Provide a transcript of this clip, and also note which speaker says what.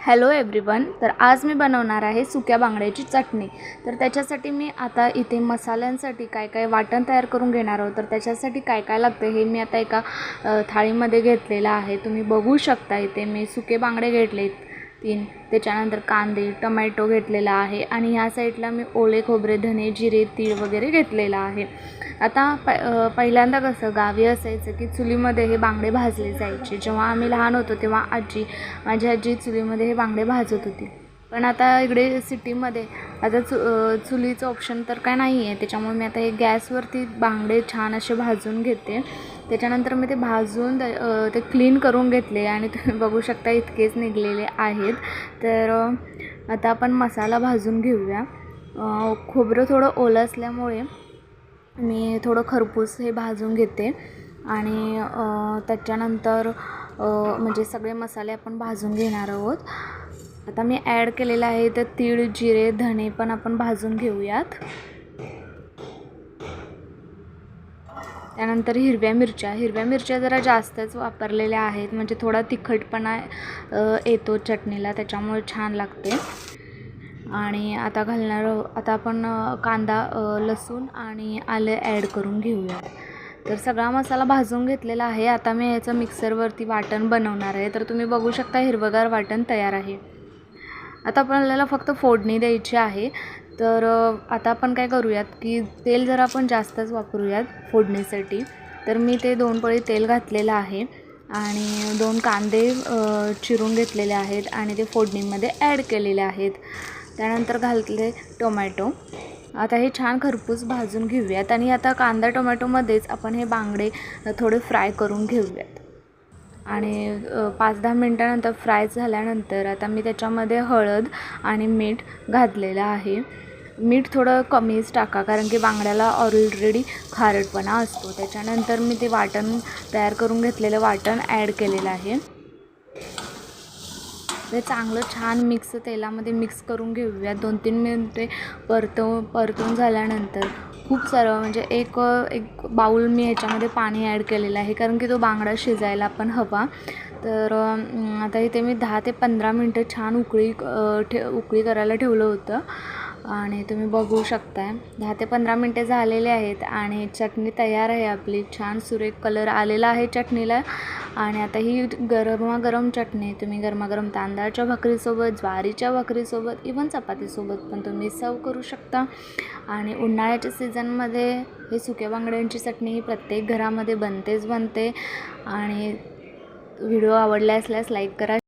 Speaker 1: Hello everyone. तर आज मी बनवणार आहे सुक्या बांगड्याची चटणी. तर त्याच्यासाठी मी आता इथे मसाल्यांसाठी काय काय वाटण तयार करून घेणार आहोत. तर त्याच्यासाठी काय काय लागतं हे मी आता एका थाळीमध्ये घेतलेलं आहे. तुम्ही बघू शकता इथे मी सुके बांगडे घेतले 3, त्याच्यानंतर कांदे टोमॅटो घेतलेला आहे आणि ह्या साईडला मी ओले खोबरे धने जिरे तीळ वगैरे घेतलेलं आहे. आता पहिल्यांदा कसं गावी असायचं की चुलीमध्ये हे बांगडे भाजले जायचे. जेव्हा आम्ही लहान होतो तेव्हा माझी आजी चुलीमध्ये हे बांगडे भाजत होती. पण आता इकडे सिटीमध्ये आता चुलीचं ऑप्शन तर काय नाही आहे. त्याच्यामुळे मी आता हे गॅसवरती बांगडे छान असे भाजून घेते. त्याच्यानंतर मी ते भाजून ते क्लीन करून घेतले आणि तुम्ही बघू शकता इतकेच निघलेले आहेत. तर आता आपण मसाला भाजून घेऊया. खोबरं थोडं ओलं असल्यामुळे मी थोडं खरपूस हे भाजून घेते आणि त्याच्यानंतर म्हणजे सगळे मसाले आपण भाजून घेणार आहोत. आता मी ॲड केलेलं आहे तर तीळ जिरे धणे पण आपण भाजून घेऊयात. त्यानंतर हिरव्या मिरच्या जरा जास्तच वापरलेल्या आहेत, म्हणजे थोडा तिखटपणा येतो चटणीला, त्याच्यामुळे छान लागते. आणि आता आता आपण कांदा लसूण आणि आलं ॲड करून घेऊया. तर सगळा मसाला भाजून घेतलेला आहे. आता मी याचं मिक्सरवरती वाटण बनवणार आहे. तर तुम्ही बघू शकता हिरवगार वाटण तयार आहे. आता आपल्याला फक्त फोडणी द्यायची आहे. तर आता आपण काय करूयात की तेल जरा आपण जास्तच वापरूयात फोडणीसाठी. तर मी ते 2 पळी तेल घातलेलं आहे आणि 2 कांदे चिरून घेतलेले आहेत आणि ते फोडणीमध्ये ॲड केलेले आहेत. त्यानंतर घातले टोमॅटो. आता हे छान खरपूस भाजून घेऊयात आणि आता कांदा टोमॅटोमध्येच आपण हे बांगडे थोडे फ्राय करून घेऊयात. आणि 5-10 मिनटानंतर फ्राय झाल्यानंतर आता मी त्याच्यामध्ये हळद आणि मीठ घातलेलं आहे. मीठ थोडं कमीच टाका कारण की बांगड्याला ऑलरेडी खारटपणा असतो. त्याच्यानंतर मी ते वाटण तयार करून घेतलेलं वाटण ॲड केलेलं आहे. ते चांगलं छान तेलामध्ये मिक्स करून घेऊया. 2-3 मिनिटे परतून झाल्यानंतर खूप सारं म्हणजे एक बाऊल मी ह्याच्यामध्ये पाणी ॲड केलेलं आहे कारण की तो बांगडा शिजायला पण हवा. तर आता इथे मी 10 ते 15 मिनटं छान उकळी करायला ठेवलं होतं आणि तुम्ही बघू शकताय 10 ते 15 मिनटे झालेले आहेत आणि चटणी तयार आहे आपली. छान सुरेख कलर आलेला आहे चटणीला. आणि आता ही गरमागरम चटणी तुम्ही गरमागरम तांदळाच्या भाकरीसोबत ज्वारीच्या भाकरीसोबत इव्हन चपातीसोबत पण तुम्ही सर्व करू शकता. आणि उन्हाळ्याच्या सीझनमध्ये हे सुक्या बांगड्यांची चटणी ही प्रत्येक घरामध्ये बनते. आणि व्हिडिओ आवडला असल्यास लाईक करा.